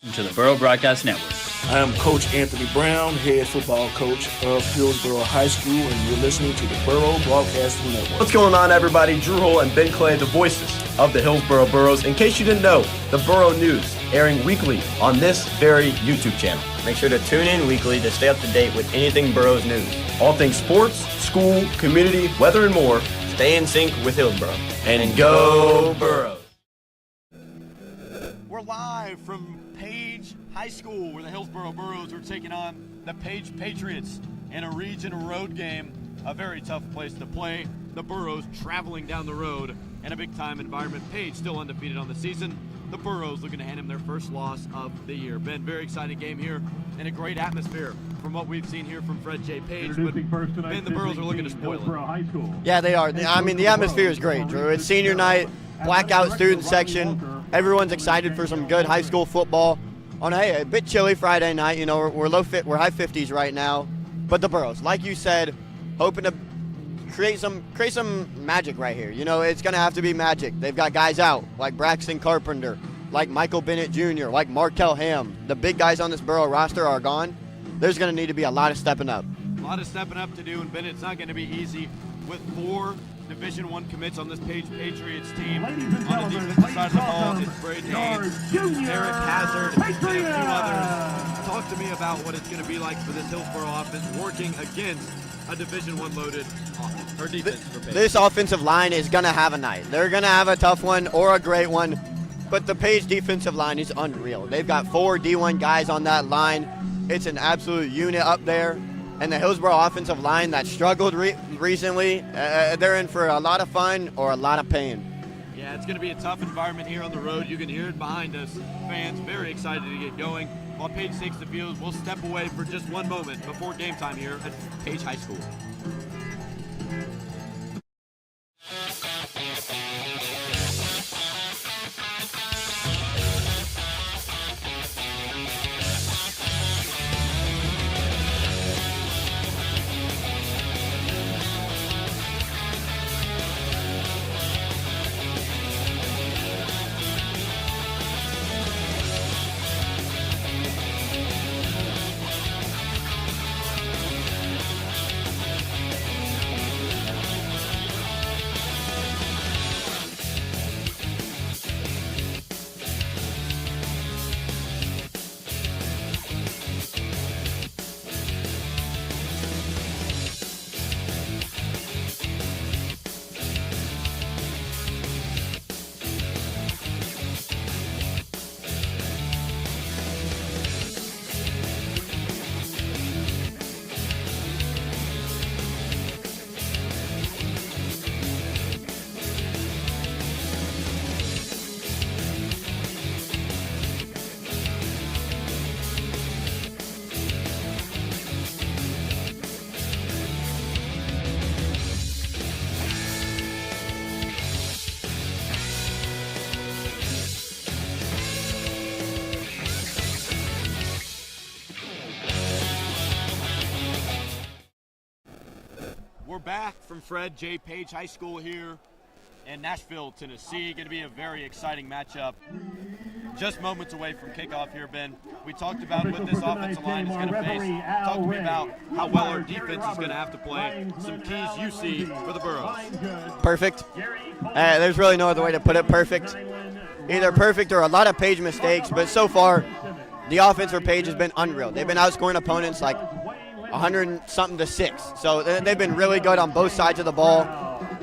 To the Burrow Broadcast Network. I am Coach Anthony Brown, head football coach of Hillsboro High School, and you're listening to the Burrow Broadcasting Network. What's going on, everybody? Drew Hull and Ben Clay, the voices of the Hillsboro Burros. In case you didn't know, the Burrow News airing weekly on this very YouTube channel. Make sure to tune in weekly to stay up to date with anything Burrows news. All things sports, school, community, weather, and more. Stay in sync with Hillsboro. And go Burrows! We're live from Page High School, where the Hillsboro Burros are taking on the Page Patriots in a region road game. A very tough place to play. The Burros traveling down the road in a big-time environment. Page still undefeated on the season. The Burros looking to hand him their first loss of the year. Ben, very exciting game here and a great atmosphere from what we've seen here from Fred J. Page. But Ben, the Burros are looking to spoil it. Yeah, they are. I mean, the atmosphere is great, Drew. It's senior night, blackout student section. Everyone's excited for some good high school football on a bit chilly Friday night. You know, we're we're high 50s right now. But the Burros, like you said, hoping to create some magic right here. You know, it's going to have to be magic. They've got guys out like Braxton Carpenter, like Michael Bennett Jr., like Markel Ham. The big guys on this Burrow roster are gone. There's going to need to be a lot of stepping up. A lot of stepping up to do, and Ben, it's not going to be easy with 4 Division I commits on this Page Patriots team. On the defensive side of the ball, it's Braden Haynes, Eric Hazard, and a few others. Talk to me about what it's going to be like for this Hillsboro offense working against a Division I loaded offense, or defense for Page. This offensive line is going to have a night. They're going to have a tough one or a great one, but the Page defensive line is unreal. They've got 4 D1 guys on that line. It's an absolute unit up there. And the Hillsboro offensive line that struggled recently, they're in for a lot of fun or a lot of pain. Yeah, it's going to be a tough environment here on the road. You can hear it behind us. Fans very excited to get going. While Page takes the field, we'll step away for just one moment before game time here at Page High School. We're back from Fred J. Page High School here in Nashville, Tennessee. Going to be a very exciting matchup. Just moments away from kickoff here, Ben. We talked about what this offensive line is going to face. Talk to me about how well our defense is going to have to play. Some keys you see for the Burros. Perfect. There's really no other way to put it. Perfect. Either perfect or a lot of Page mistakes, but so far the offense for Page has been unreal. They've been outscoring opponents like 100-something to 6. So they've been really good on both sides of the ball.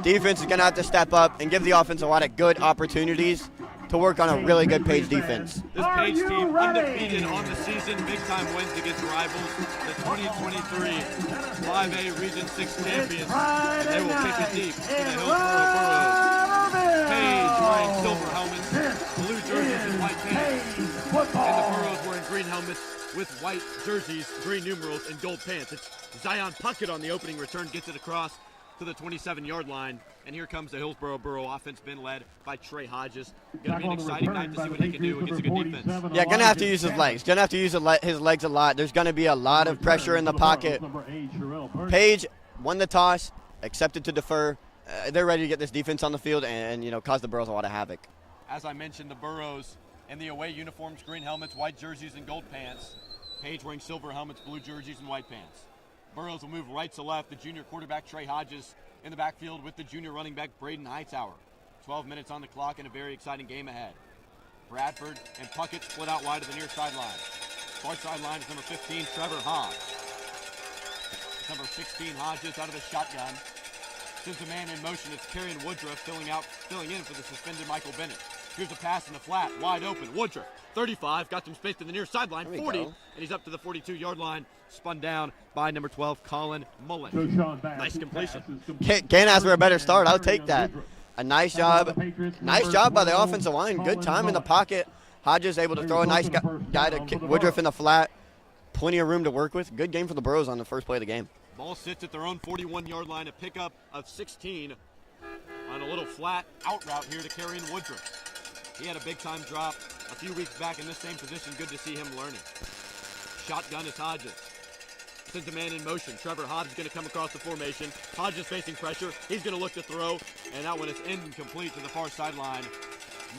Defense is going to have to step up and give the offense a lot of good opportunities to work on a really good Page defense. This Page team undefeated on the season, big-time wins against rivals, the 2023 5A Region 6 champions. And they will kick it deep to the Hillsboro Burros. Page wearing silver helmets, blue jerseys, and white pants. And the Burros wearing green helmets with white jerseys, green numerals, and gold pants. It's Zion Puckett on the opening return, gets it across to the 27-yard line. And here comes the Hillsboro Burrow offense, been led by Trey Hodges. Going to be an exciting night to see what he can do against a good defense. Yeah, going to have to use his legs. Going to have to use his legs a lot. There's going to be a lot of pressure in the pocket. Page won the toss, accepted to defer. They're ready to get this defense on the field and cause the Burros a lot of havoc. As I mentioned, the Burros In the away uniforms, green helmets, white jerseys, and gold pants. Page wearing silver helmets, blue jerseys, and white pants. Burros will move right to left. The junior quarterback, Trey Hodges, in the backfield with the junior running back, Braden Hightower. 12 minutes on the clock and a very exciting game ahead. Bradford and Puckett split out wide to the near sideline. Far sideline is number 15, Trevor Hodge. Number 16, Hodges out of the shotgun. Sends a man in motion. It's Carrion Woodruff filling in for the suspended Michael Bennett. Here's a pass in the flat, wide open. Woodruff, 35, got some space to the near sideline, 40, and he's up to the 42-yard line, spun down by number 12, Colin Mullen. Nice completion. Can't ask for a better start. I'll take that. A nice job by the offensive line. Good time in the pocket. Hodges able to throw a nice guy to Woodruff in the flat. Plenty of room to work with. Good game for the Burros on the first play of the game. Ball sits at their own 41-yard line, a pickup of 16 on a little flat out route here to Carrion Woodruff. He had a big-time drop a few weeks back in this same position. Good to see him learning. Shotgun is Hodges. Sends a man in motion. Trevor Hobbs is going to come across the formation. Hodges facing pressure. He's going to look to throw, and that one is incomplete to the far sideline.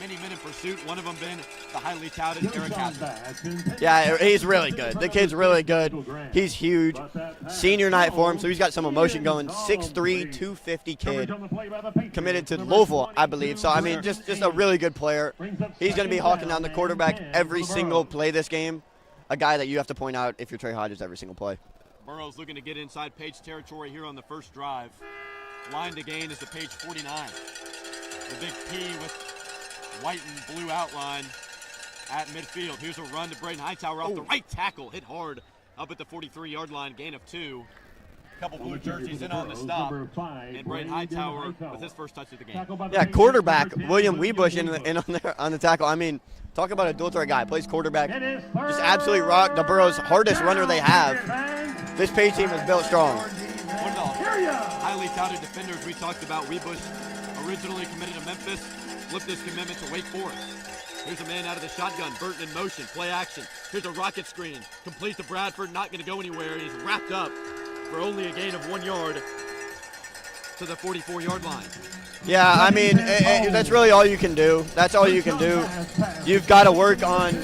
Many men in pursuit. One of them been the highly touted Eric Haskell. Yeah, he's really good. The kid's really good. He's huge. Senior night for him, so he's got some emotion going. 6'3", 250 kid. Committed to Louisville, I believe. So, I mean, just a really good player. He's going to be hawking down the quarterback every single play this game. A guy that you have to point out if you're Trey Hodges every single play. Burros looking to get inside Page territory here on the first drive. Line to gain is the Page 49. The big P with white and blue outline at midfield. Here's a run to Braden Hightower off the right tackle. Hit hard up at the 43-yard line, gain of 2. A couple blue jerseys in on the stop. And Braden Hightower with his first touch of the game. Yeah, quarterback William Weebush in on the tackle. I mean, talk about a dual threat guy. Plays quarterback. Just absolutely rocked. The Burros' hardest runner they have. This Page team is built strong. One of the highly touted defenders we talked about, Weebush, originally committed to Memphis. Flipped his commitment to Wake Forest. Here's a man out of the shotgun. Burton in motion. Play action. Here's a rocket screen. Complete to Bradford. Not going to go anywhere. He's wrapped up for only a gain of 1 yard to the 44-yard line. Yeah, I mean, that's really all you can do. That's all you can do. You've got to work on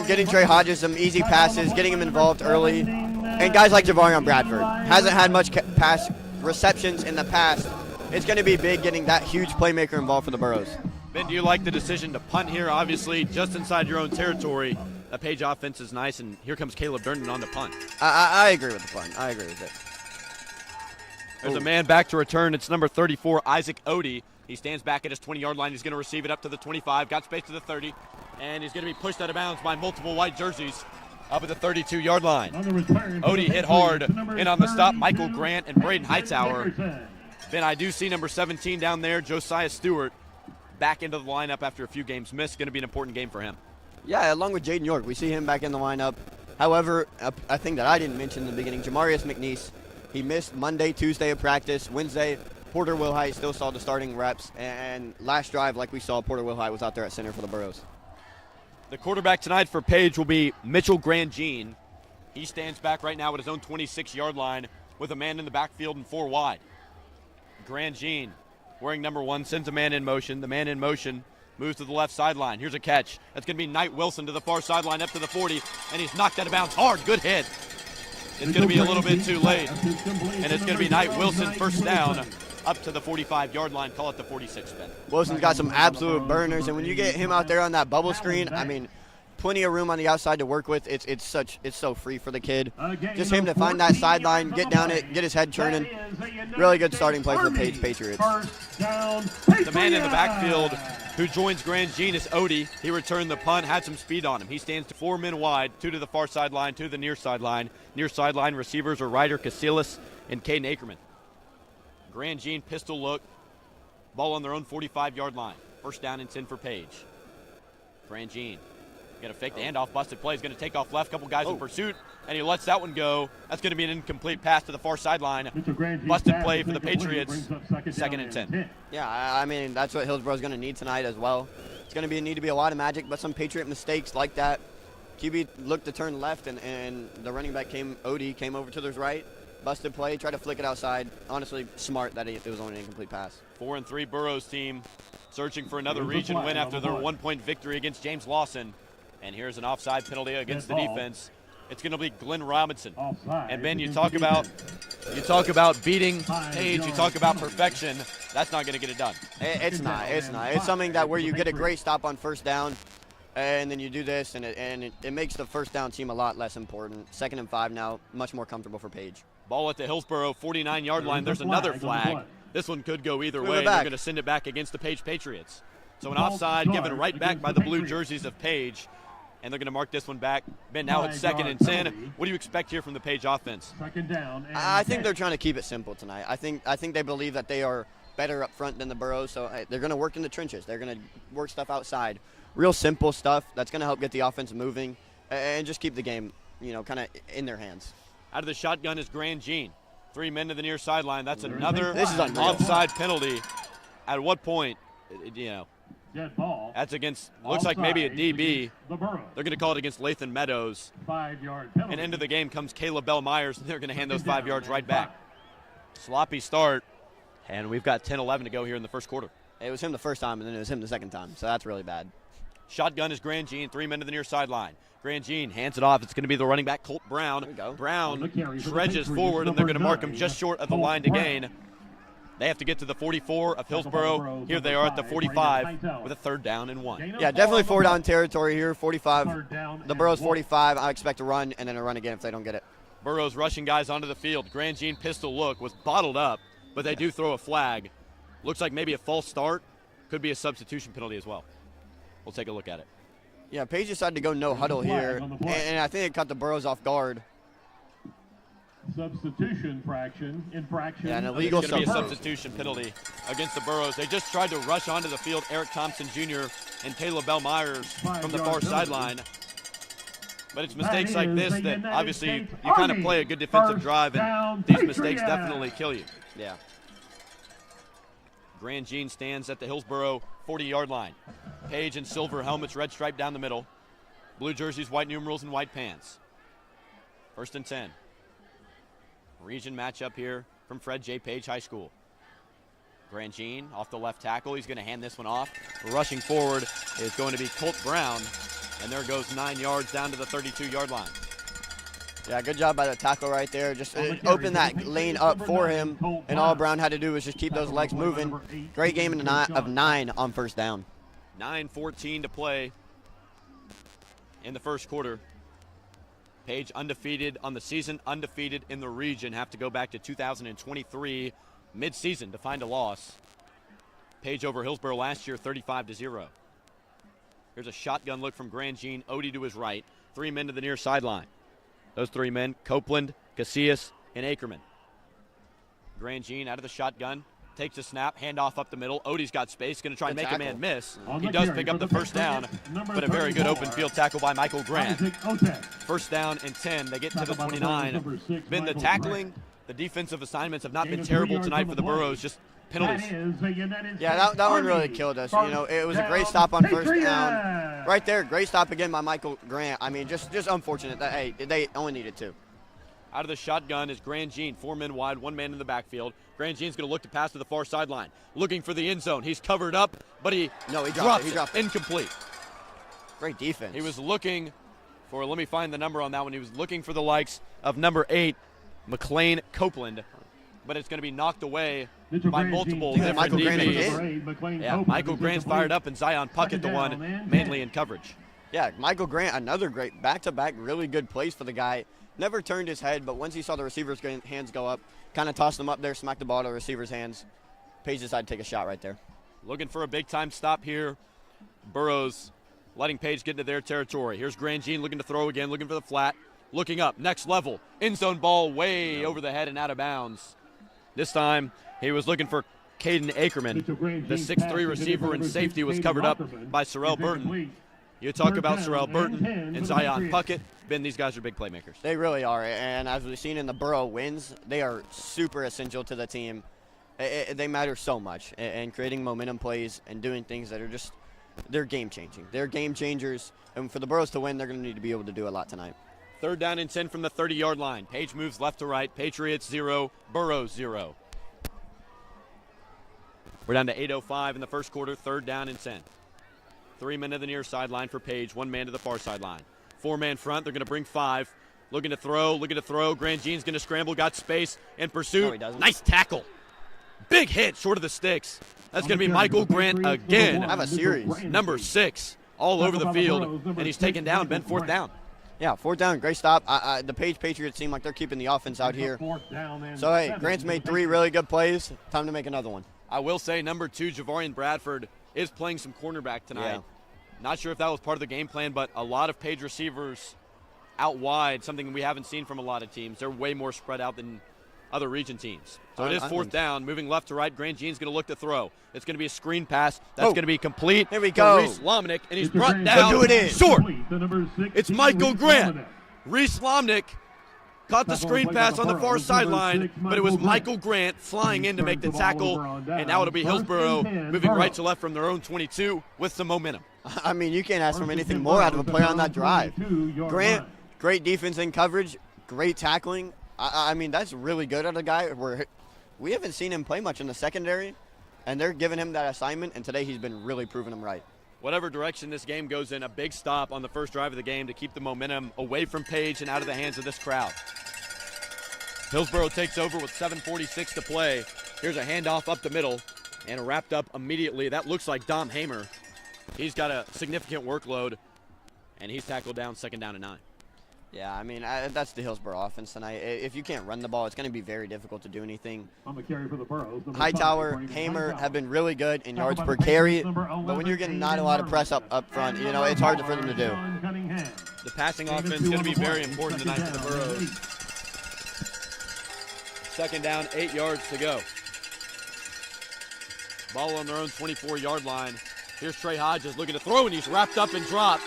getting Trey Hodges some easy passes, getting him involved early. And guys like Javarion Bradford hasn't had much pass receptions in the past. It's going to be big getting that huge playmaker involved for the Burros. Ben, do you like the decision to punt here? Obviously, just inside your own territory. The Page offense is nice, and here comes Caleb Durden on the punt. I agree with the punt. I agree with it. There's a man back to return. It's number 34, Isaac Odie. He stands back at his 20-yard line. He's going to receive it up to the 25, got space to the 30, and he's going to be pushed out of bounds by multiple white jerseys up at the 32-yard line. Odie hit hard in on the stop. Michael Grant and Braden Hightower. Then I do see number 17 down there, Josiah Stewart, back into the lineup after a few games missed. Going to be an important game for him. Yeah, along with Jaden York, we see him back in the lineup. However, a thing that I didn't mention in the beginning, Jamarius McNeese, he missed Monday, Tuesday of practice. Wednesday, Porter Wilhite still saw the starting reps. And last drive, like we saw, Porter Wilhite was out there at center for the Burros. The quarterback tonight for Page will be Mitchell Grandjean. He stands back right now at his own 26-yard line with a man in the backfield and 4 wide. Grandjean, wearing number 1, sends a man in motion. The man in motion moves to the left sideline. Here's a catch. That's going to be Knight Wilson to the far sideline up to the 40, and he's knocked out of bounds hard. Good hit. It's going to be a little bit too late, and it's going to be Knight Wilson first down up to the 45-yard line. Call it the 46, Ben. Wilson's got some absolute burners, and when you get him out there on that bubble screen, I mean, plenty of room on the outside to work with. It's so free for the kid. Just him to find that sideline, get down it, get his head turning. Really good starting play for the Page Patriots. The man in the backfield who joins Grandjean is Odie. He returned the punt, had some speed on him. He stands 4 men wide, 2 to the far sideline, 2 to the near sideline. Near sideline receivers are Ryder Casillas and Caden Ackerman. Grandjean pistol look. Ball on their own 45-yard line. First down and 10 for Page. Grandjean going to fake the handoff, busted play. He's going to take off left, couple guys in pursuit, and he lets that one go. That's going to be an incomplete pass to the far sideline. Busted play for the Patriots, 2nd and 10. Yeah, I mean, that's what Hillsboro is going to need tonight as well. It's going to need to be a lot of magic, but some Patriot mistakes like that. QB looked to turn left, and the running back Odie came over to the right. Busted play, tried to flick it outside. Honestly, smart that it was only an incomplete pass. 4-3 Burros team searching for another region win after their 1-point victory against James Lawson. And here's an offside penalty against the defense. It's going to be Glenn Robinson. And Ben, you talk about beating Page, you talk about perfection. That's not going to get it done. It's not. It's something that where you get a great stop on first down, and then you do this, and it makes the first down seem a lot less important. 2nd and 5 now, much more comfortable for Page. Ball at the Hillsboro 49-yard line. There's another flag. This one could go either way. They're going to send it back against the Page Patriots. So an offside given right back by the blue jerseys of Page. And they're going to mark this one back. Ben, now it's 2nd and 10. What do you expect here from the Page offense? I think they're trying to keep it simple tonight. I think they believe that they are better up front than the Burros, so they're going to work in the trenches. They're going to work stuff outside. Real simple stuff that's going to help get the offense moving and just keep the game, kind of in their hands. Out of the shotgun is Grand Jean. 3 men to the near sideline. That's another This is offside penalty. At what point, Dead ball. that's against, looks like maybe a DB. The Burros. They're going to call it against Lathan Meadows. 5-yard penalty. And into the game comes Caleb Bell Myers, and they're going to hand those 5 yards right back. Sloppy start, and we've got 10-11 to go here in the first quarter. It was him the first time, and then it was him the second time, so that's really bad. Shotgun is Grand Jean, 3 men to the near sideline. Grand Jean hands it off. It's going to be the running back, Colt Brown. There we go. Brown trudges forward, and they're going to mark him just short of the line to gain. They have to get to the 44 of Hillsboro. Here they are at the 45 with a 3rd down and 1. Yeah, definitely 4-down territory here. 45. The Burros 45. I expect a run and then a run again if they don't get it. Burros rushing guys onto the field. Grand Jean pistol look was bottled up, but they do throw a flag. Looks like maybe a false start. Could be a substitution penalty as well. We'll take a look at it. Yeah, Page decided to go no huddle here, and I think it caught the Burros off guard. Substitution infraction. Yeah, an illegal It's going to be a substitution penalty against the Burros. They just tried to rush onto the field. Eric Thompson Jr. and Caleb Bell Myers from the far sideline. But it's mistakes like this that obviously you kind of play a good defensive drive, and these mistakes definitely kill you. Yeah. Grand Jean stands at the Hillsboro 40-yard line. Page in silver helmets, red stripe down the middle. Blue jerseys, white numerals, and white pants. 1st and 10. Region matchup here from Fred J. Page High School. Grand Jean off the left tackle. He's going to hand this one off. Rushing forward is going to be Colt Brown. And there goes 9 yards down to the 32-yard line. Yeah, good job by the tackle right there. Just open that lane up for him, and all Brown had to do was just keep those legs moving. Great game of 9 on 1st down. 9:14 to play in the first quarter. Page undefeated on the season, undefeated in the region. Have to go back to 2023 mid-season to find a loss. Page over Hillsboro last year, 35-0. Here's a shotgun look from Grand Jean. Odie to his right. 3 men to the near sideline. Those 3 men, Copeland, Casillas, and Ackerman. Grand Jean out of the shotgun. Takes a snap, handoff up the middle. Odie's got space, going to try and make a man miss. He does pick up the first down, but a very good open field tackle by Michael Grant. 1st down and 10. They get to the 29. Been the tackling, the defensive assignments have not been terrible tonight for the Burros, just penalties. Yeah, that one really killed us. It was a great stop on 1st down. Right there, great stop again by Michael Grant. I mean, just unfortunate that, hey, they only needed 2. Out of the shotgun is Grand Jean, 4 men wide, 1 man in the backfield. Grand Jean's going to look to pass to the far sideline, looking for the end zone. He's covered up, but he dropped it. Incomplete. Great defense. He was looking for, let me find the number on that one. He was looking for the likes of number 8, McLean Copeland, but it's going to be knocked away by multiple different Michael DBs. Yeah, Michael Grant's fired up, and Zion Puckett the one mainly in coverage. Yeah, Michael Grant, another great back-to-back, really good plays for the guy. Never turned his head, but once he saw the receiver's hands go up, kind of tossed them up there, smacked the ball to the receiver's hands. Page decided to take a shot right there. Looking for a big-time stop here. Burros letting Page get into their territory. Here's Grand Jean looking to throw again, looking for the flat. Looking up, next level. End zone ball way over the head and out of bounds. This time, he was looking for Caden Ackerman. The 6'3 receiver and safety was covered up by Sorrell Burton. You talk about Sorrell Burton and Zion Puckett. Ben, these guys are big playmakers. They really are, and as we've seen in the Burro wins, they are super essential to the team. They matter so much, and creating momentum plays and doing things that are just, they're game-changing. They're game changers, and for the Burros to win, they're going to need to be able to do a lot tonight. 3rd down and 10 from the 30-yard line. Page moves left to right. Patriots 0, Burros 0. We're down to 8:05 in the first quarter, 3rd down and 10. 3 men to the near sideline for Page, 1 man to the far sideline. 4-man front, they're going to bring 5. Looking to throw. Grand Jean's going to scramble, got space in pursuit. No, nice tackle. Big hit, short of the sticks. That's going to be Michael Grant again. Have a series. Number 6, all over the field, and he's taken down, been 4th down. Yeah, 4th down, great stop. The Page Patriots seem like they're keeping the offense out here. So, hey, Grant's made 3 really good plays. Time to make another one. I will say number 2, Javarian Bradford, is playing some cornerback tonight. Yeah. Not sure if that was part of the game plan, but a lot of Page receivers out wide, something we haven't seen from a lot of teams. They're way more spread out than other region teams. So it is 4th down, moving left to right. Grand Jean's going to look to throw. It's going to be a screen pass. That's going to be complete. Here we go. Reese Lomnick, and he's brought down short. It's Michael Grant. Reese Lomnick caught the screen pass on the far sideline, but it was Michael Grant flying in to make the tackle, and now it'll be Hillsboro moving right to left from their own 22 with some momentum. I mean, you can't ask for anything more out of a player on that drive. Grant, great defense in coverage, great tackling. I mean, that's really good at a guy where we haven't seen him play much in the secondary, and they're giving him that assignment, and today he's been really proving them right. Whatever direction this game goes in, a big stop on the first drive of the game to keep the momentum away from Page and out of the hands of this crowd. Hillsboro takes over with 7:46 to play. Here's a handoff up the middle and wrapped up immediately. That looks like Dom Hamer. He's got a significant workload, and he's tackled down, 2nd down and 9. Yeah, I mean, that's the Hillsboro offense tonight. If you can't run the ball, it's going to be very difficult to do anything. Hightower, Hamer have been really good in yards per carry, but when you're getting not a lot of press up front, you know, it's hard for them to do. The passing offense is going to be very important tonight for the Burros. 2nd down, 8 yards to go. Ball on their own 24-yard line. Here's Trey Hodges looking to throw, and he's wrapped up and dropped.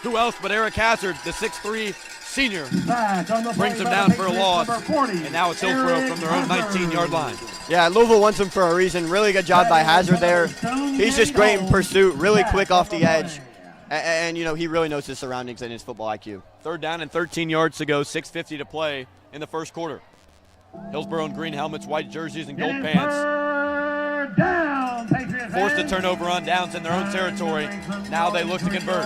Who else but Eric Hazard, the 6'3 senior, brings him down for a loss. And now it's Hillsboro from their own 19-yard line. Yeah, Louisville wants him for a reason. Really good job by Hazard there. He's just great in pursuit, really quick off the edge. And you know, he really knows his surroundings and his football IQ. 3rd down and 13 yards to go, 6:50 to play in the first quarter. Hillsboro in green helmets, white jerseys, and gold pants. Forced a turnover on downs in their own territory. Now they look to convert.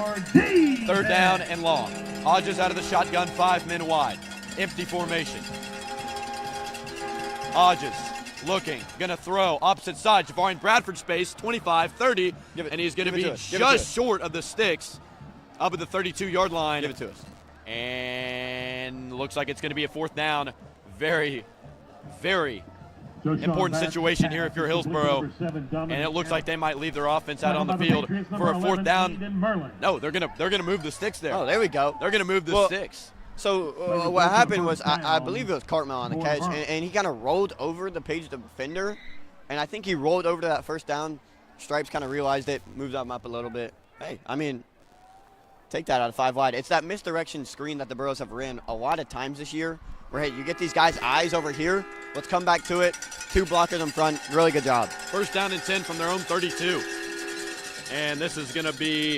3rd down and long. Hodges out of the shotgun, 5 men wide. Empty formation. Hodges looking, going to throw. Opposite side, Javarian Bradford space, 25-30. And he's going to be just short of the sticks up at the 32-yard line. Give it to us. And looks like it's going to be a 4th down. Very, very important situation here if you're Hillsboro, and it looks like they might leave their offense out on the field for a 4th down. No, they're gonna move the sticks there. Oh, there we go. They're gonna move the sticks. So what happened was I believe it was Cartmel on the catch, and he kind of rolled over the Page defender, and I think he rolled over to that 1st down. Stripes kind of realized it, moved them up a little bit. Hey, I mean, take that out of 5 wide. It's that misdirection screen that the Burros have ran a lot of times this year, where, hey, you get these guys' eyes over here. Let's come back to it. 2 blockers in front. Really good job. 1st down and 10 from their own 32. And this is going to be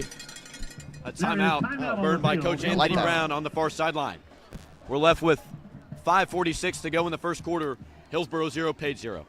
a timeout burned by Coach Anthony Brown on the far sideline. We're left with 5:46 to go in the first quarter. Hillsboro 0, Page 0.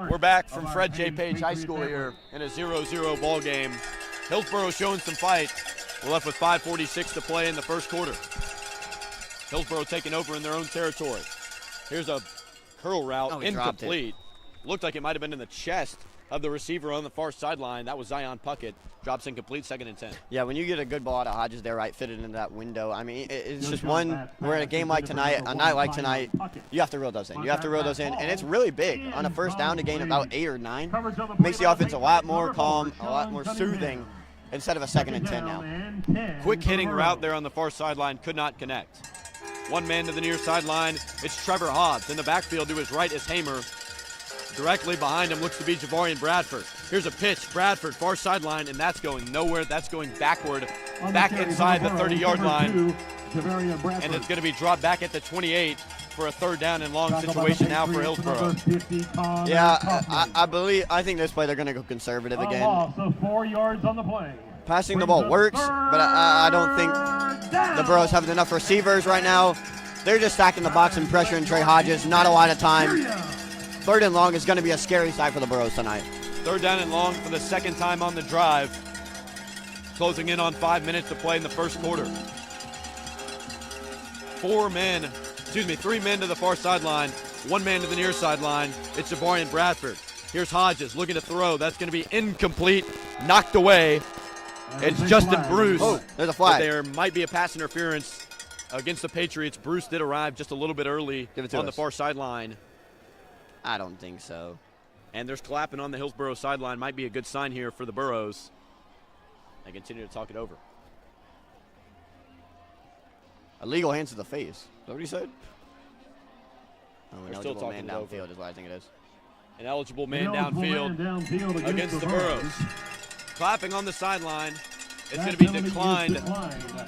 We're back from Fred J. Page High School here in a 0-0 ball game. Hillsboro showing some fight. We're left with 5:46 to play in the first quarter. Hillsboro taking over in their own territory. Here's a curl route, incomplete. Looked like it might have been in the chest of the receiver on the far sideline. That was Zion Puckett. Drops incomplete, 2nd and 10. Yeah, when you get a good ball out of Hodges there, right, fitted into that window, I mean, it's just one, we're in a game like tonight, a night like tonight, you have to reel those in. You have to reel those in, and it's really big. On a first down to gain about 8 or 9. Makes the offense a lot more calm, a lot more soothing, instead of a 2nd and 10 now. Quick hitting route there on the far sideline, could not connect. One man to the near sideline. It's Trevor Hobbs. In the backfield to his right is Hamer. Directly behind him looks to be Javarian Bradford. Here's a pitch, Bradford, far sideline, and that's going nowhere. That's going backward, back inside the 30-yard line. And it's going to be dropped back at the 28 for a 3rd down and long situation now for Hillsboro. Yeah, I think this play they're going to go conservative again. 4 yards on the play. Passing the ball works, but I don't think the Burros have enough receivers right now. They're just stacking the box and pressuring Trey Hodges. Not a lot of time. 3rd and long is going to be a scary sight for the Burros tonight. 3rd down and long for the 2nd time on the drive. Closing in on 5 minutes to play in the first quarter. 3 men to the far sideline, 1 man to the near sideline. It's Javarian Bradford. Here's Hodges looking to throw. That's going to be incomplete, knocked away. It's Justin Bruce. Oh, there's a flag. There might be a pass interference against the Patriots. Bruce did arrive just a little bit early on the far sideline. I don't think so. And there's clapping on the Hillsboro sideline. Might be a good sign here for the Burros. They continue to talk it over. Illegal hands to the face. Is that what he said? They're still talking man downfield is what I think it is. An eligible man downfield against the Burros. Clapping on the sideline. It's going to be declined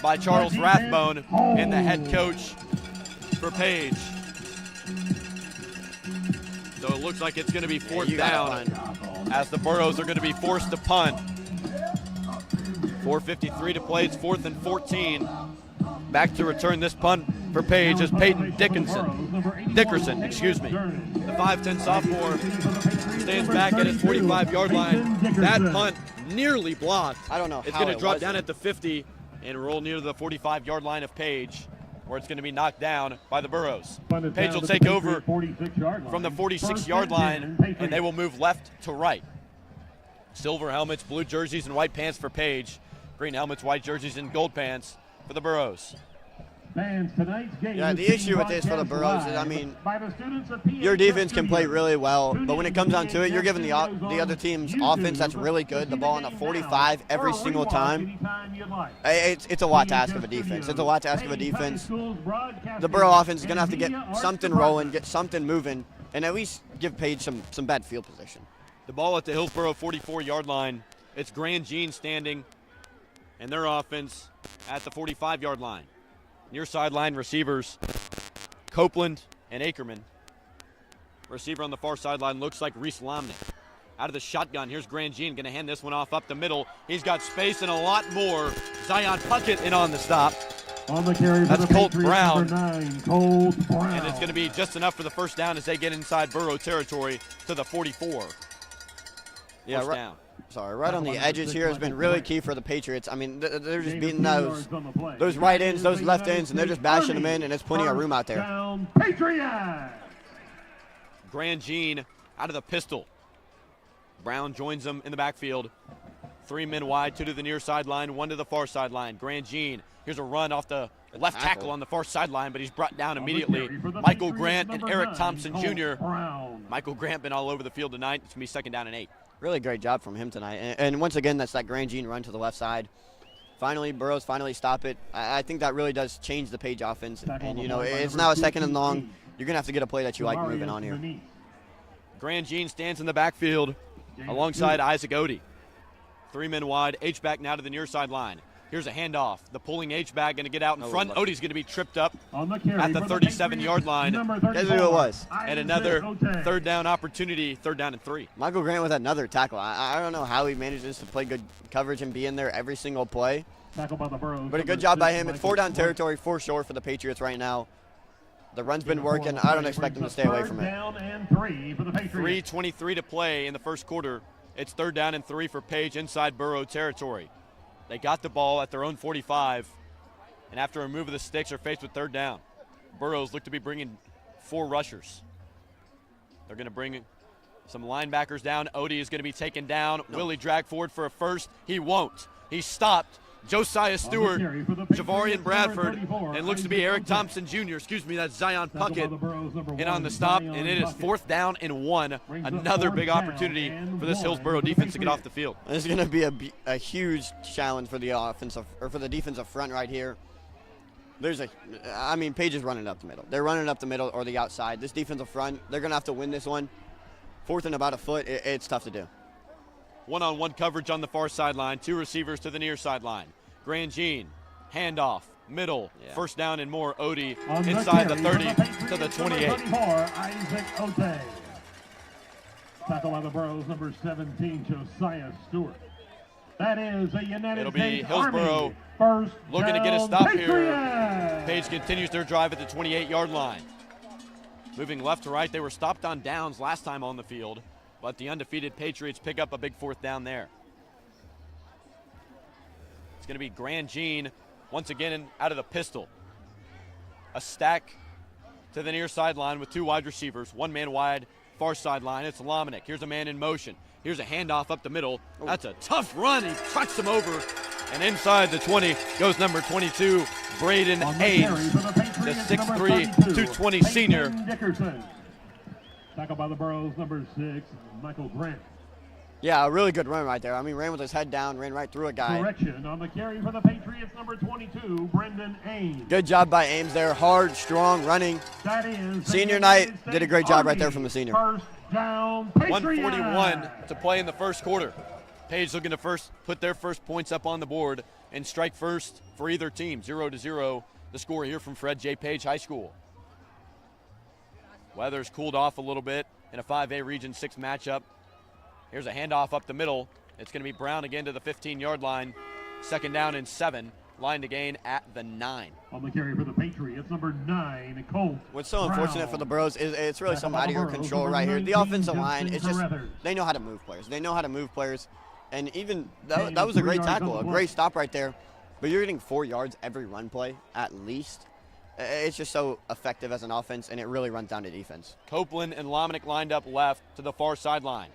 by Charles Rathbone and the head coach for Page. So it looks like it's going to be 4th down as the Burros are going to be forced to punt. 4:53 to play. It's 4th and 14. Back to return this punt for Page is Peyton Dickerson, excuse me. The 5'10 sophomore stands back at his 45-yard line. That punt nearly blocked. I don't know. It's going to drop down at the 50 and roll near the 45-yard line of Page, where it's going to be knocked down by the Burros. Page will take over from the 46-yard line, and they will move left to right. Silver helmets, blue jerseys, and white pants for Page. Green helmets, white jerseys, and gold pants for the Burros. Yeah, the issue with this for the Burros is, I mean, your defense can play really well, but when it comes down to it, you're giving the other team's offense that's really good the ball on the 45 every single time. It's a lot to ask of a defense. It's a lot to ask of a defense. The Burro offense is going to have to get something rolling, get something moving, and at least give Page some bad field position. The ball at the Hillsboro 44-yard line. It's Grand Jean standing, and their offense at the 45-yard line. Near sideline receivers, Copeland and Ackerman. Receiver on the far sideline looks like Reese Lomnick. Out of the shotgun, here's Grand Jean, going to hand this one off up the middle. He's got space and a lot more. Zion Puckett in on the stop. On the carry for That's Colt Brown. Number 9, Colt Brown. And it's going to be just enough for the first down as they get inside Burro territory to the 44. Yeah, first down. Sorry, right on the edges here has been really key for the Patriots. I mean, they're just beating those right ends, those left ends, and they're just bashing them in, and there's plenty of room out there. Patriots. Grand Jean out of the pistol. Brown joins them in the backfield. 3 men wide, 2 to the near sideline, 1 to the far sideline. Grand Jean, here's a run off the left tackle on the far sideline, but he's brought down immediately. Michael Grant and Eric Thompson Jr. Michael Grant been all over the field tonight. It's going to be 2nd down and 8. Really great job from him tonight. And once again, that's that Grand Jean run to the left side. Finally, Burros finally stop it. I think that really does change the Page offense. And, you know, it's now a 2nd and long. You're going to have to get a play that you like moving on here. Grand Jean stands in the backfield alongside Isaac Odie. 3 men wide. H-back now to the near sideline. Here's a handoff. The pulling H-back going to get out in front. Odie's going to be tripped up at the 37-yard line. That's who it was. And another 3rd down opportunity, 3rd down and 3. Michael Grant with another tackle. I don't know how he manages to play good coverage and be in there every single play. But a good job by him. It's 4 down territory for sure for the Patriots right now. The run's been working. I don't expect them to stay away from it. 3:23 to play in the first quarter. It's 3rd down and 3 for Page inside Burro territory. They got the ball at their own 45, and after a move of the sticks are faced with 3rd down. Burros look to be bringing 4 rushers. They're going to bring Some linebackers down. Odie is going to be taken down. Will he drag forward for a first? He won't. He's stopped. Josiah Stewart, Javarian Bradford, and looks to be Eric Thompson Jr. Excuse me, that's Zion Puckett in on the stop, and it is 4th down and 1. Another big opportunity for this Hillsboro defense to get off the field. This is going to be a huge challenge for the offensive or for the defensive front right here. Page is running up the middle. They're running up the middle or the outside. This defensive front, they're going to have to win this one. 4th and about a foot, it's tough to do. One-on-one coverage on the far sideline. 2 receivers to the near sideline. Grandjean, handoff, middle, first down and more. Odie inside the 30 to the 28. Isaac Ote. Tackle by the Burros, number 17, Josiah Stewart. That is a United It'll be States Hillsboro Army first looking to get a down stop Patriots. here. Page continues their drive at the 28-yard line. Moving left to right, they were stopped on downs last time on the field, but the undefeated Patriots pick up a big 4th down there. It's going to be Grandjean once again out of the pistol. A stack to the near sideline with 2 wide receivers, 1 man wide, far sideline. It's Lominick. Here's a man in motion. Here's a handoff up the middle. That's a tough run. He trucks him over. And inside the 20 goes number 22, Braden Ames, the 6'3", 220 senior. Dickerson. Tackle by the Burros, number 6, Michael Grant. Yeah, a really good run right there. Ran with his head down, ran right through a guy. Correction on the carry for the Patriots, number 22, Brendan Ames. Good job by Ames there. Hard, strong, running. That is Senior night, did a great job right there from the senior. First down, Patriots. 1:41 to play in the first quarter. Page looking to put their first points up on the board and strike first for either team. 0-0 the score here from Fred J. Page High School. Weather's cooled off a little bit in a 5A Region 6 matchup. Here's a handoff up the middle. It's going to be Brown again to the 15-yard line. 2nd down and 7. Line to gain at the 9. On the carry for the Patriots, number 9, Colt. What's so unfortunate for the Burros is it's really something out of your control right here. The offensive line, it's just, they know how to move players. They know how to move players. And even, that was a great tackle, a great stop right there. But you're getting 4 yards every run play, at least. It's just so effective as an offense, and it really runs down to defense. Copeland and Lominick lined up left to the far sideline.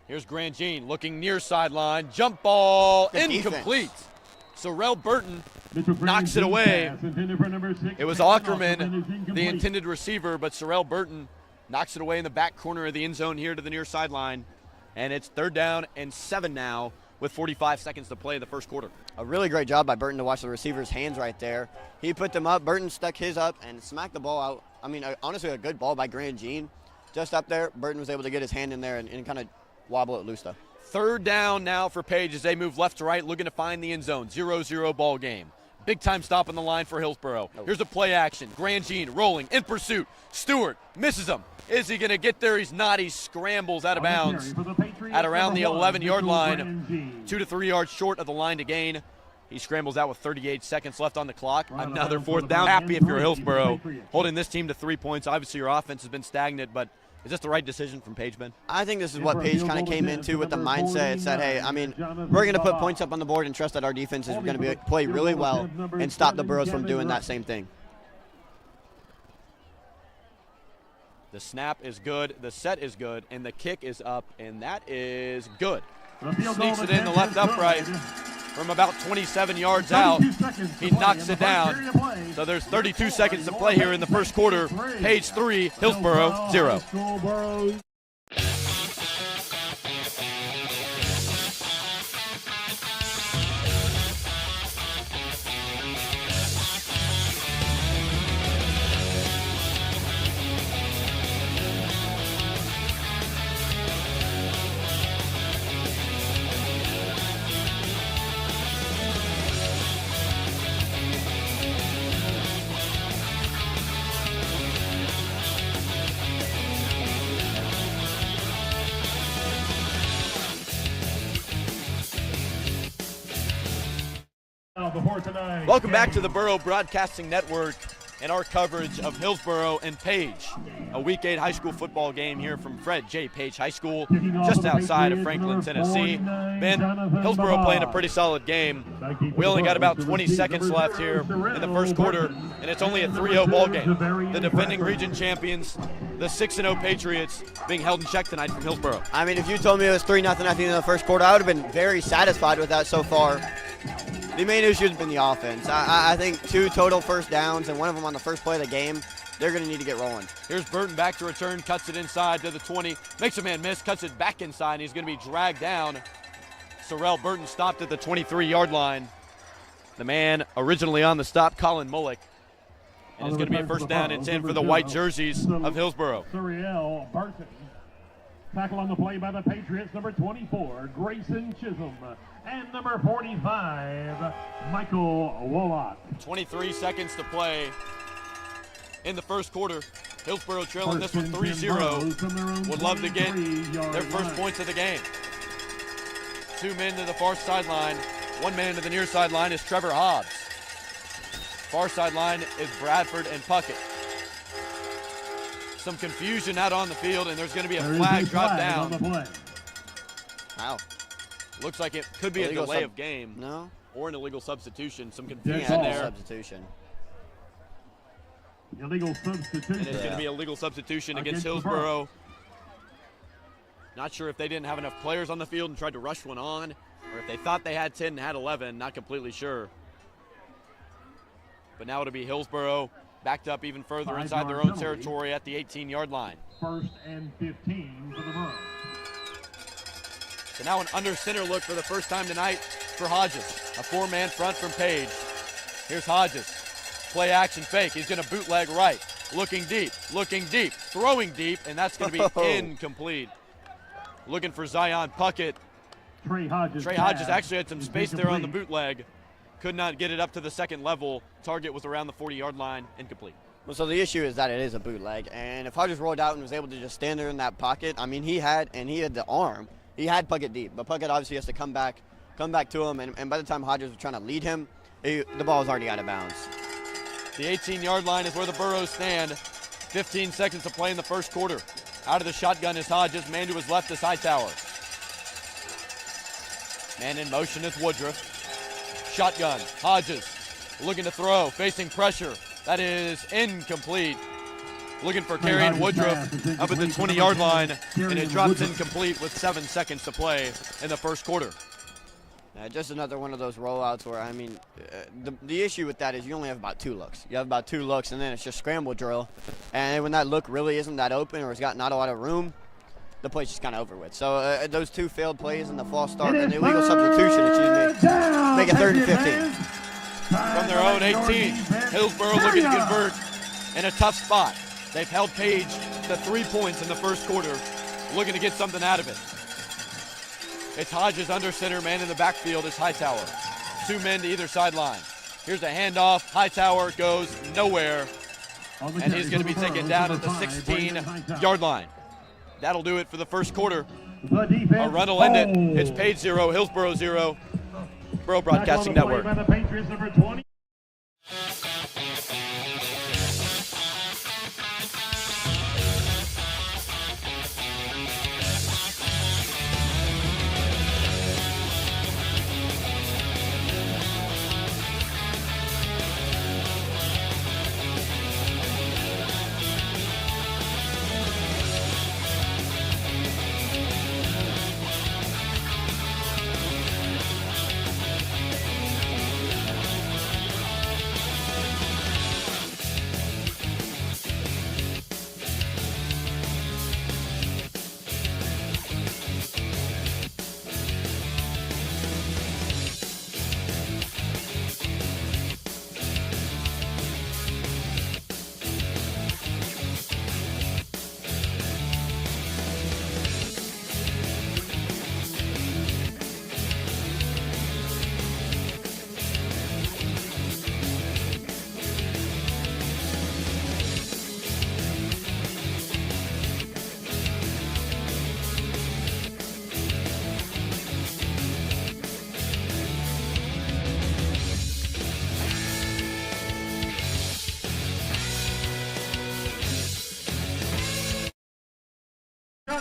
Here's Grandjean looking near sideline. Jump ball, incomplete. Sorrell Burton knocks it away. It was Ackerman, the intended receiver, but Sorrell Burton knocks it away in the back corner of the end zone here to the near sideline. And it's 3rd down and 7 now with 45 seconds to play in the first quarter. A really great job by Burton to watch the receiver's hands right there. He put them up. Burton stuck his up and smacked the ball out. Honestly, a good ball by Grandjean. Just up there, Burton was able to get his hand in there and kind of wobble it loose though. 3rd down now for Page as they move left to right, looking to find the end zone. 0-0 ball game. Big time stop on the line for Hillsboro. Here's a play action. Grandjean rolling in pursuit. Stewart misses him. Is he going to get there? He's not. He scrambles out of bounds at around the 11-yard line. 2 to 3 yards short of the line to gain. He scrambles out with 38 seconds left on the clock. Another 4th down. Happy if you're Hillsboro. Holding this team to 3 points. Obviously your offense has been stagnant, but is this the right decision from Page, Ben? I think this is what Page kind of came into with the mindset. It said, hey, we're going to put points up on the board and trust that our defense is going to play really well and stop the Burros from doing that same thing. The snap is good, the set is good, and the kick is up, and that is good. Sneaks it in the left upright from about 27 yards out. He knocks it down. So there's 32 seconds to play here in the first quarter. Page 3, Hillsboro 0. Welcome back to the Burrow Broadcasting Network. and our coverage of Hillsboro and Page, a Week 8 high school football game here from Fred J. Page High School, just outside of Franklin, Tennessee. Ben, Hillsboro playing a pretty solid game. We only got about 20 seconds left here in the first quarter, and it's only a 3-0 ball game. The defending region champions, the 6-0 Patriots, being held in check tonight from Hillsboro. I mean, if you told me it was 3-0 at the end of the first quarter, I would have been very satisfied with that so far. The main issue has been the offense. I think 2 total first downs and one of them on the first play of the game. They're going to need to get rolling. Here's Burton back to return, cuts it inside to the 20, makes a man miss, cuts it back inside, and he's going to be dragged down. Sorrell Burton stopped at the 23-yard line. The man originally on the stop, Colin Mullick. And it's going to be a first down and 10 for the white jerseys of Hillsboro. Sorrell Burton. Tackle on the play by the Patriots, number 24, Grayson Chisholm. And number 45, Michael Wollock. 23 seconds to play in the first quarter. Hillsboro trailing this one 3-0. Would love to get their first points of the game. 2 men to the far sideline. 1 man to the near sideline is Trevor Hobbs. Far sideline is Bradford and Puckett. Some confusion out on the field, and there's going to be a flag dropped down. Wow. Looks like it could be a delay of game. No. Or an illegal substitution. Some confusion Yeah, there. substitution. Illegal substitution. And it's going to be a legal substitution against Hillsboro. Not sure if they didn't have enough players on the field and tried to rush one on, or if they thought they had 10 and had 11. Not completely sure. But now it'll be Hillsboro backed up even further inside their own territory at the 18-yard line. 1st and 15 for the Burros. So now an under center look for the first time tonight for Hodges. A 4-man front from Page. Here's Hodges. Play action fake. He's going to bootleg right. Looking deep, throwing deep, and that's going to be incomplete. Looking for Zion Puckett. Trey Hodges actually had some space there on the bootleg. Could not get it up to the second level. Target was around the 40-yard line, incomplete. Well, so the issue is that it is a bootleg, and if Hodges rolled out and was able to just stand there in that pocket, I mean, he had the arm. He had Puckett deep, but Puckett obviously has to come back to him, and by the time Hodges was trying to lead him, the ball was already out of bounds. The 18-yard line is where the Burros stand. 15 seconds to play in the first quarter. Out of the shotgun is Hodges. Man to his left is Hightower. Man in motion is Woodruff. Shotgun, Hodges looking to throw, facing pressure. That is incomplete. Looking for Carrion Woodruff up at the 20-yard line, and it drops incomplete with 7 seconds to play in the first quarter. Just another one of those rollouts where, I mean, the issue with that is you only have about 2 looks. You have about 2 looks, and then it's just scramble drill. And when that look really isn't that open or it's got not a lot of room, the play's just kind of over with. So those 2 failed plays and the false start and the illegal substitution, make it 3rd and 15. From their own 18, Hillsboro looking to convert in a tough spot. They've held Page to 3 points in the first quarter, looking to get something out of it. It's Hodges under center, man in the backfield is Hightower. 2 men to either sideline. Here's a handoff. Hightower goes nowhere, and he's going to be taken down at the 16-yard line. That'll do it for the first quarter. Our run will end it. It's Page 0, Hillsboro 0. Borough Broadcasting Network.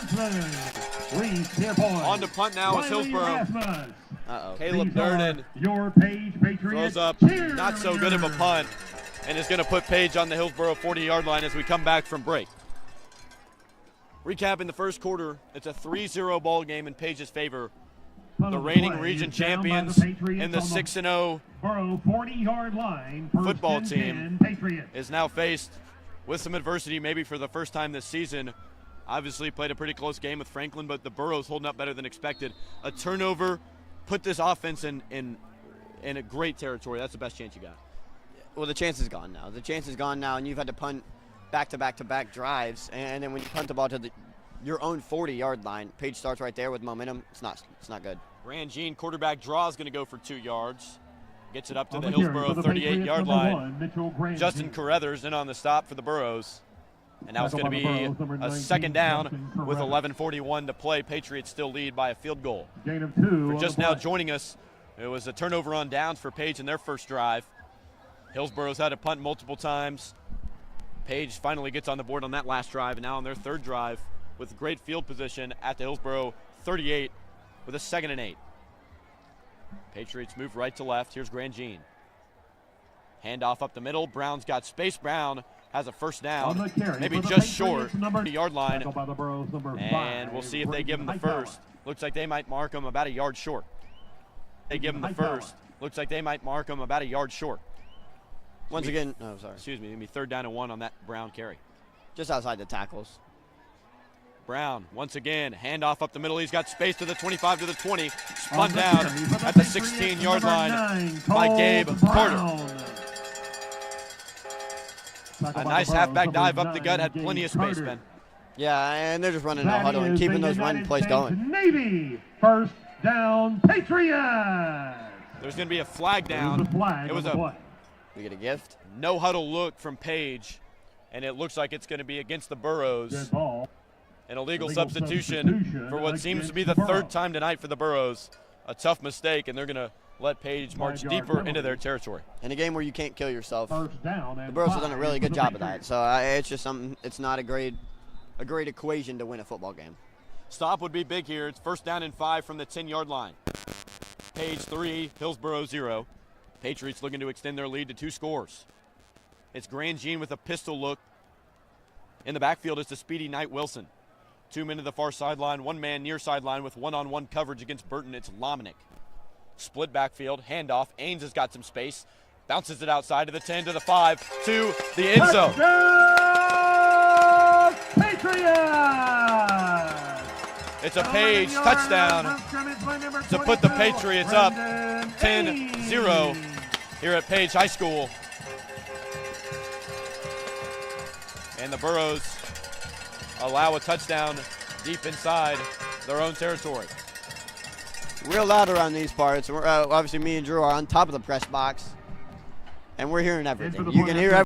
Johnson. Reese Pierpoint. On to punt now is Riley Hillsboro. Rasmus. Caleb These are Durden your Page Patriots throws up not so good of a punt and is going to put Page on the Hillsboro 40-yard line as we come back from break. Recapping the first quarter, it's a 3-0 ball game in Page's favor. The reigning region champions and the 6-0 Borough 40-yard line. football team Patriots. is now faced with some adversity, maybe for the first time this season. Obviously played a pretty close game with Franklin, but the Burros holding up better than expected. A turnover put this offense in a great territory. That's the best chance you got. Well, the chance is gone now. The chance is gone now, and you've had to punt back-to-back drives, and then when you punt the ball to your own 40-yard line, Page starts right there with momentum. It's not good. Ranjean, quarterback draw, is going to go for 2 yards. Gets it up to the Hillsboro 38-yard line. Justin Carruthers in on the stop for the Burros. And now it's going to be a second down with 11:41 to play. Patriots still lead by a field goal. Gain of 2. For just now joining us, it was a turnover on downs for Page in their first drive. Hillsboro's had to punt multiple times. Page finally gets on the board on that last drive, and now on their third drive with great field position at the Hillsboro 38 with a 2nd and 8. Patriots move right to left. Here's Grandjean. Handoff up the middle. Brown's got space. Brown has a first down, maybe just short the yard line, and we'll see if they give him the first. Looks like they might mark him about a yard short. They give him the first. Looks like they might mark him about a yard short. Once again, oh, sorry. Excuse me, it'll be 3rd down and 1 on that Brown carry. Just outside the tackles. Brown, once again, handoff up the middle. He's got space to the 25 to the 20. Spun down at the 16-yard line by Gabe Carter. A nice halfback dive up the gut, had plenty of space, Ben. Yeah, and they're just running a huddle and keeping those run plays going. Navy, 1st down, Patriots. There's going to be a flag down. It was We get a gift. No huddle look from Page, and it looks like it's going to be against the Burros. An illegal substitution for what seems to be the 3rd time tonight for the Burros. A tough mistake, and they're going to let Page march deeper into their territory. In a game where you can't kill yourself, the the Burros have done a really good job of that. So it's just something. It's not a great equation to win a football game. Stop would be big here. It's 1st down and 5 from the 10-yard line. Page 3, Hillsboro 0. Patriots looking to extend their lead to 2 scores. It's Grandjean with a pistol look. In the backfield is the speedy Knight Wilson. 2 men to the far sideline, 1 man near sideline with one-on-one coverage against Burton. It's Lomnick. Split backfield, handoff. Ains has got some space. Bounces it outside to the 10, to the 5, to the end zone. Patriots! It's a Page touchdown to put the Patriots up 10-0 here at Page High School. And the Burros allow a touchdown deep inside their own territory. Real loud around these parts. We're, obviously, me and Drew are on top of the press box, and we're hearing everything. You can hear everything.